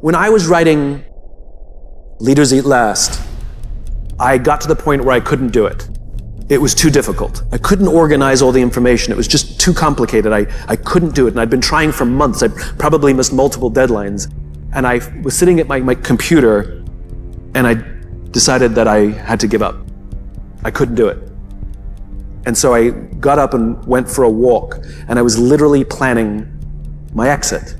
When I was writing Leaders Eat Last, I got to the point where I couldn't do it. It was too difficult. I couldn't organize all the information. It was just too complicated. I couldn't do it. And I'd been trying for months. I probably missed multiple deadlines. And I was sitting at my computer, and I decided that I had to give up. I couldn't do it. And so I got up and went for a walk, and I was literally planning my exit.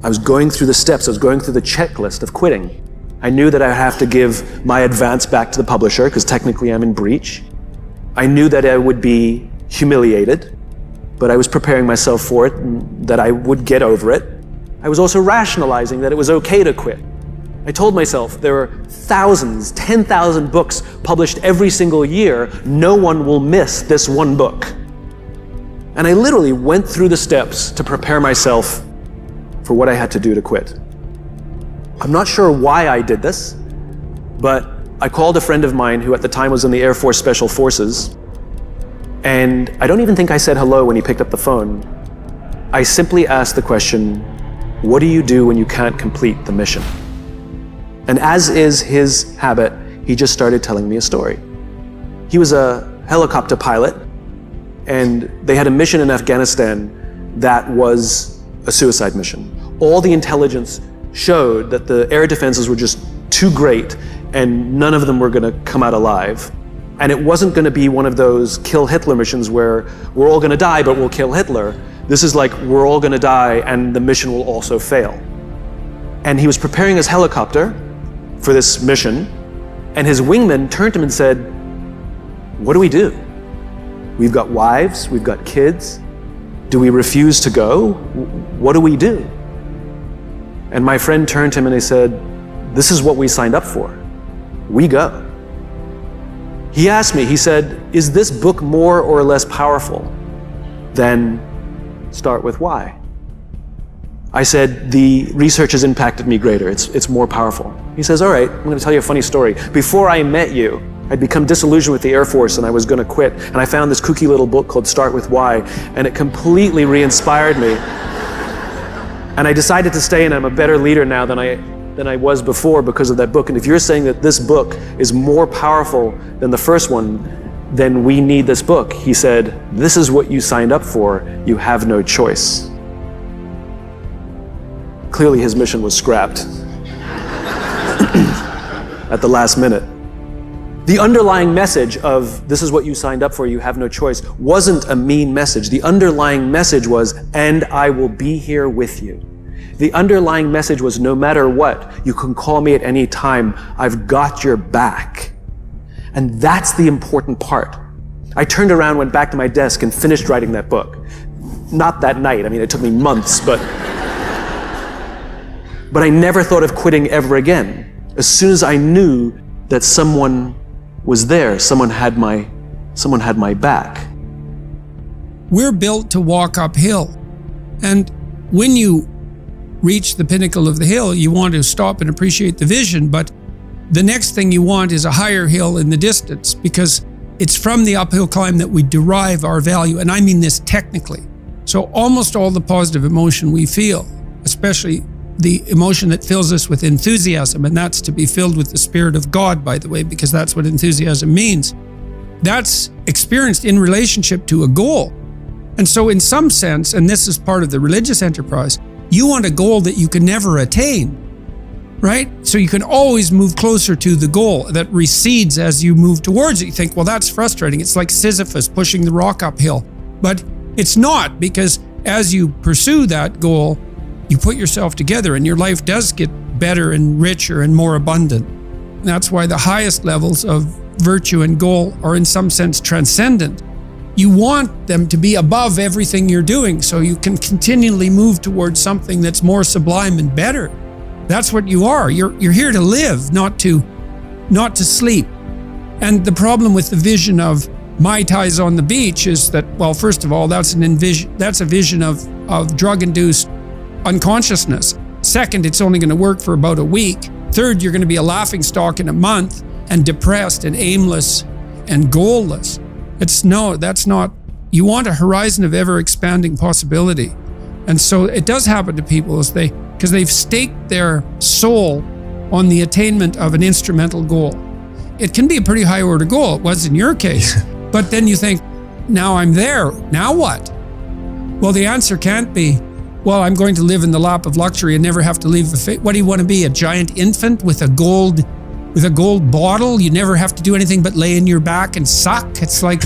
I was going through the steps. I was going through the checklist of quitting. I knew that I would have to give my advance back to the publisher, because technically I'm in breach. I knew that I would be humiliated, but I was preparing myself for it, and that I would get over it. I was also rationalizing that it was okay to quit. I told myself there are thousands, 10,000 books published every single year. No one will miss this one book. And I literally went through the steps to prepare myself for what I had to do to quit. I'm not sure why I did this, but I called a friend of mine who at the time was in the Air Force Special Forces, and I don't even think I said hello when he picked up the phone. I simply asked the question, what do you do when you can't complete the mission? And as is his habit, he just started telling me a story. He was a helicopter pilot, and they had a mission in Afghanistan that was a suicide mission. All the intelligence showed that the air defenses were just too great, and none of them were going to come out alive. And it wasn't going to be one of those kill Hitler missions where we're all going to die, but we'll kill Hitler. This is like, we're all going to die, and the mission will also fail. And he was preparing his helicopter for this mission, and his wingman turned to him and said, what do we do? We've got wives, we've got kids. Do we refuse to go? What do we do? And my friend turned to him and he said, this is what we signed up for. We go. He asked me, he said, is this book more or less powerful than Start With Why? I said, the research has impacted me greater. It's more powerful. He says, all right, I'm going to tell you a funny story. Before I met you, I'd become disillusioned with the Air Force and I was going to quit. And I found this kooky little book called Start With Why, and it completely re-inspired me. And I decided to stay, and I'm a better leader now than I was before because of that book. And if you're saying that this book is more powerful than the first one, then we need this book. He said, this is what you signed up for. You have no choice. Clearly his mission was scrapped at the last minute. The underlying message of this is what you signed up for, you have no choice, wasn't a mean message. The underlying message was, and I will be here with you. The underlying message was, no matter what, you can call me at any time. I've got your back. And that's the important part. I turned around, went back to my desk, and finished writing that book. Not that night. I mean, it took me months, but I never thought of quitting ever again. As soon as I knew that someone was there, someone had my back. We're built to walk uphill. And when you reach the pinnacle of the hill, you want to stop and appreciate the vision, but the next thing you want is a higher hill in the distance, because it's from the uphill climb that we derive our value. And I mean this technically. So almost all the positive emotion we feel, especially the emotion that fills us with enthusiasm, and that's to be filled with the Spirit of God, by the way, because that's what enthusiasm means. That's experienced in relationship to a goal. And so in some sense, and this is part of the religious enterprise, you want a goal that you can never attain, right? So you can always move closer to the goal that recedes as you move towards it. You think, well, that's frustrating. It's like Sisyphus pushing the rock uphill. But it's not, because as you pursue that goal, you put yourself together and your life does get better and richer and more abundant. And that's why the highest levels of virtue and goal are in some sense transcendent. You want them to be above everything you're doing so you can continually move towards something that's more sublime and better. That's what you are. You're here to live, not to sleep. And the problem with the vision of Mai Tais on the beach is that, well, first of all, that's a vision of drug-induced unconsciousness. Second, it's only going to work for about a week. Third, you're going to be a laughingstock in a month and depressed and aimless and goalless. That's not. You want a horizon of ever-expanding possibility. And so it does happen to people because they've staked their soul on the attainment of an instrumental goal. It can be a pretty high order goal. It was in your case. But then you think, now I'm there. Now what? Well, the answer can't be, well, I'm going to live in the lap of luxury and never have to leave the face. What do you want to be? A giant infant with a gold bottle? You never have to do anything but lay in your back and suck? It's like,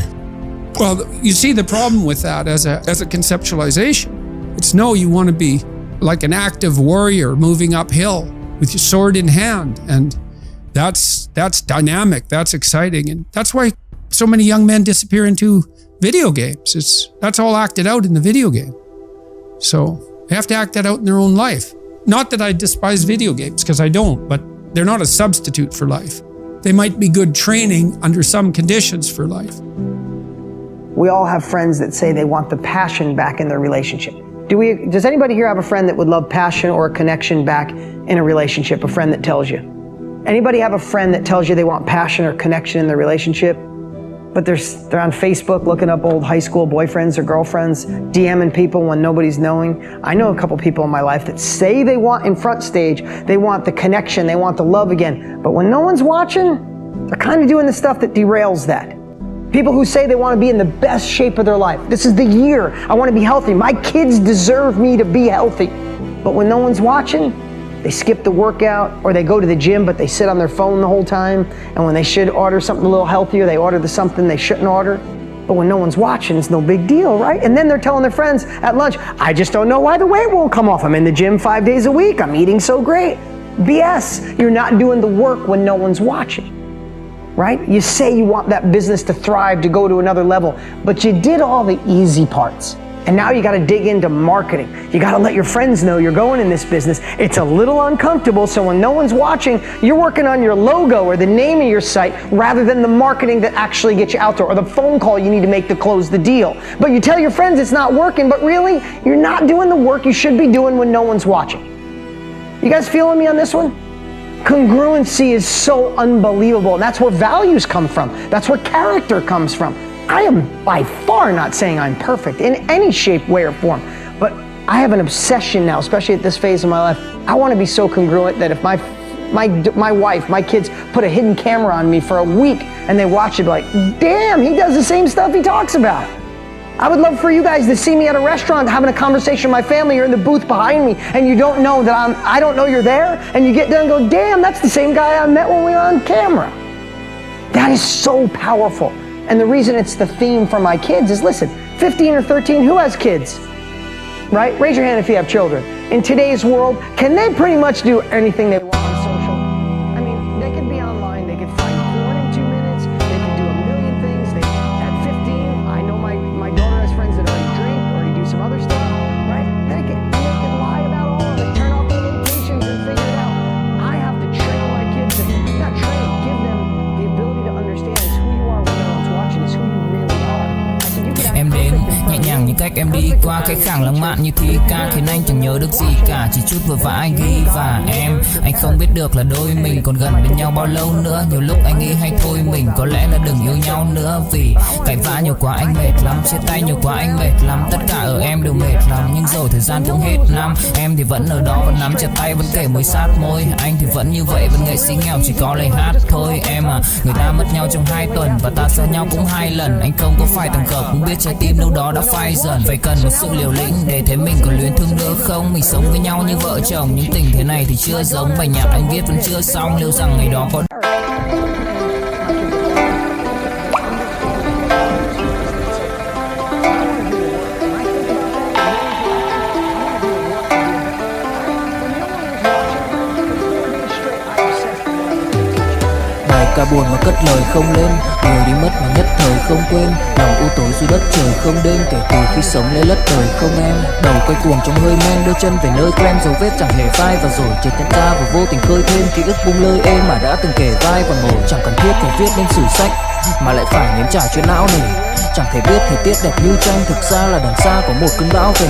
well, you see the problem with that as a conceptualization. It's no, you want to be like an active warrior moving uphill with your sword in hand. And that's dynamic, that's exciting. And that's why so many young men disappear into video games. That's all acted out in the video game. So they have to act that out in their own life. Not that I despise video games, because I don't, but they're not a substitute for life. They might be good training under some conditions for life. We all have friends that say they want the passion back in their relationship. Does anybody here have a friend that would love passion or a connection back in a relationship? A friend that tells you? Anybody have a friend that tells you they want passion or connection in their relationship? But they're on Facebook looking up old high school boyfriends or girlfriends, DMing people when nobody's knowing. I know a couple people in my life that say they want in front stage, they want the connection, they want the love again. But when no one's watching, they're kind of doing the stuff that derails that. People who say they want to be in the best shape of their life. This is the year. I want to be healthy. My kids deserve me to be healthy. But when no one's watching, they skip the workout, or they go to the gym, but they sit on their phone the whole time. And when they should order something a little healthier, they order something they shouldn't order. But when no one's watching, it's no big deal, right? And then they're telling their friends at lunch, I just don't know why the weight won't come off. I'm in the gym 5 days a week. I'm eating so great. BS. You're not doing the work when no one's watching, right? You say you want that business to thrive, to go to another level, but you did all the easy parts. And now you got to dig into marketing. You got to let your friends know you're going in this business. It's a little uncomfortable, so when no one's watching, you're working on your logo or the name of your site rather than the marketing that actually gets you out there, or the phone call you need to make to close the deal. But you tell your friends it's not working, but really, you're not doing the work you should be doing when no one's watching. You guys feeling me on this one? Congruency is so unbelievable, and that's where values come from. That's where character comes from. I am by far not saying I'm perfect in any shape, way, or form, but I have an obsession now, especially at this phase of my life. I want to be so congruent that if my wife, my kids put a hidden camera on me for a week and they watch it, be like, damn, he does the same stuff he talks about. I would love for you guys to see me at a restaurant having a conversation with my family. You're in the booth behind me and you don't know that I don't know you're there, and you get there and go, damn, that's the same guy I met when we were on camera. That is so powerful. And the reason it's the theme for my kids is, listen, 15 or 13, who has kids? Right? Raise your hand if you have children. In today's world, can they pretty much do anything they want on social? I mean, they could be online, they could find porn in 2 minutes, they could do a million things. At 15, I know my daughter has friends that already drink, already do some other stuff, right? They can lie about all of it, turn off their notifications and figure it out. I have to train my kids, not train, give them the ability to understand is who you are when no one's watching, is who you really are. I said, you can act Em đến perfect nhẹ nhàng như cách em đi qua cái khoảng lãng mạn như thi ca, khiến anh chẳng nhớ được gì cả, chỉ chút vừa vã anh ghi. Và anh không biết được là đôi mình còn gần bên nhau bao lâu nữa. Nhiều lúc anh nghĩ hay thôi mình có lẽ là đừng yêu nhau nữa, vì cãi vã nhiều quá anh mệt lắm, chia tay nhiều quá anh mệt lắm, tất cả ở em đều mệt lắm. Nhưng rồi thời gian cũng hết năm, em thì vẫn ở đó, vẫn nắm chặt tay, vẫn kể môi sát môi. Anh thì vẫn như vậy, vẫn nghệ sĩ nghèo chỉ có lời hát thôi. Em à, người ta mất nhau trong 2 tuần và ta xa nhau cũng 2 lần. Anh không có phải thằng cờ, cũng biết trái tim đâu đó đã phai dần. Phải cần một sự liều lĩnh để thấy mình còn luyến thương nữa không. Mình sống với nhau như vợ chồng, những tình thế này thì chưa giống. Bài nhạc anh viết vẫn chưa xong, liệu rằng ngày đó có cả buồn mà cất lời không lên, người đi mất mà nhất thời không quên. Lòng u tối dưới đất trời không đêm, kể từ khi sống lấy lất đời không em. Đầu quay cuồng trong hơi men, đưa chân về nơi quen, dấu vết chẳng hề phai. Và rồi chợt nhận ra và vô tình khơi thêm ký ức bung lơi êm mà đã từng kể vai và ngồi. Chẳng cần thiết phải viết nên sử sách. mà lại phải nếm trải chuyện não nề. Chẳng thể biết thời tiết đẹp như tranh, thực ra là đằng xa có một cơn bão về.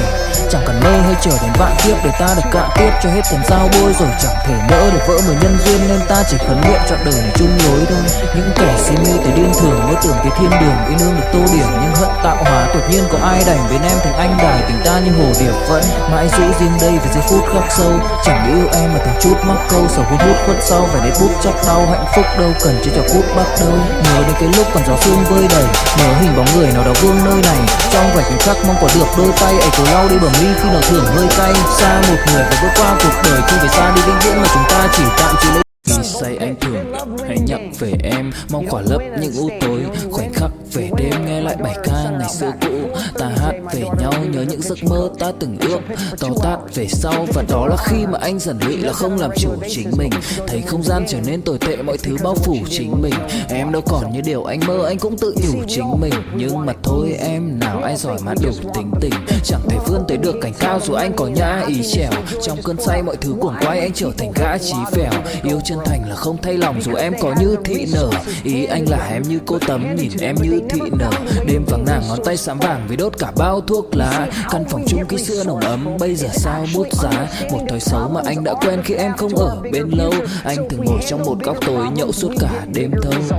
Chẳng cần mơ hay chờ đến vạn kiếp để ta được cạn tiếp cho hết tiền giao bôi. Rồi chẳng thể nỡ để vỡ mười nhân duyên, nên ta chỉ khấn nguyện chọn đời này chung lối thôi. Những kẻ si mê tới điên thường mơ tưởng cái thiên đường yêu nương được tô điểm, nhưng hận tạo hóa tuyệt nhiên có ai đành bên em thành anh đài. Tình ta như hồ điệp vẫn mãi giữ riêng đây về giây phút khắc sâu. Chẳng yêu em mà từng chút mắc câu, sầu hút hút khuất sau phải đến bút chắc đau. Hạnh phúc đâu cần chỉ cho phút bắt đầu. Nhớ đến cái lúc còn gió sương vơi đầy, nhớ hình bóng người nào đó vương nơi này. Trong vài khoảnh khắc mong có được đôi tay ấy cố lau đi bầm ly khi nào thưởng hơi cay. Xa một người và bước qua cuộc đời không phải xa đi vĩnh viễn, mà chúng ta chỉ tạm chỉ lấy. Khi say anh thường hãy nhắc về em, mong khỏa lấp những u tối. Khoảnh khắc về đêm nghe lại bài ca ngày xưa cũ. Ta hát về nhau nhớ những giấc mơ ta từng ước. To tát về sau và đó là khi mà anh dần lụy là không làm chủ chính mình. Thấy không gian trở nên tồi tệ, mọi thứ bao phủ chính mình. Em đâu còn như điều anh mơ, anh cũng tự nhủ chính mình. Nhưng mà thôi em, nào ai giỏi mà đủ tính tình. Chẳng thể vươn tới được cảnh cao dù anh có nhã ý trèo. Trong cơn say mọi thứ cuồng quay anh trở thành gã chí phèo. Yêu chân thành là không thay lòng dù em có như thị nở. Ý anh là em như cô tấm nhìn em như thị nở. Đêm vắng nàng ngón tay xám vàng vì đốt cả bao thuốc lá. Căn phòng chung khi xưa nồng ấm bây giờ sao bút giá. Một thói xấu mà anh đã quen khi em không ở bên lâu. Anh thường ngồi trong một góc tối nhậu suốt cả đêm thâu.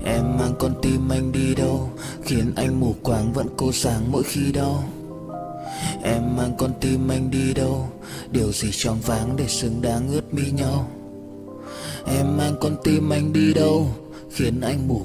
Em mang con tim anh đi đâu, khiến anh mù quáng vẫn cố sáng mỗi khi đau. Em mang con tim anh đi đâu, điều gì choáng váng để xứng đáng ướt mi nhau. Em mang con tim anh đi đâu, khiến anh mù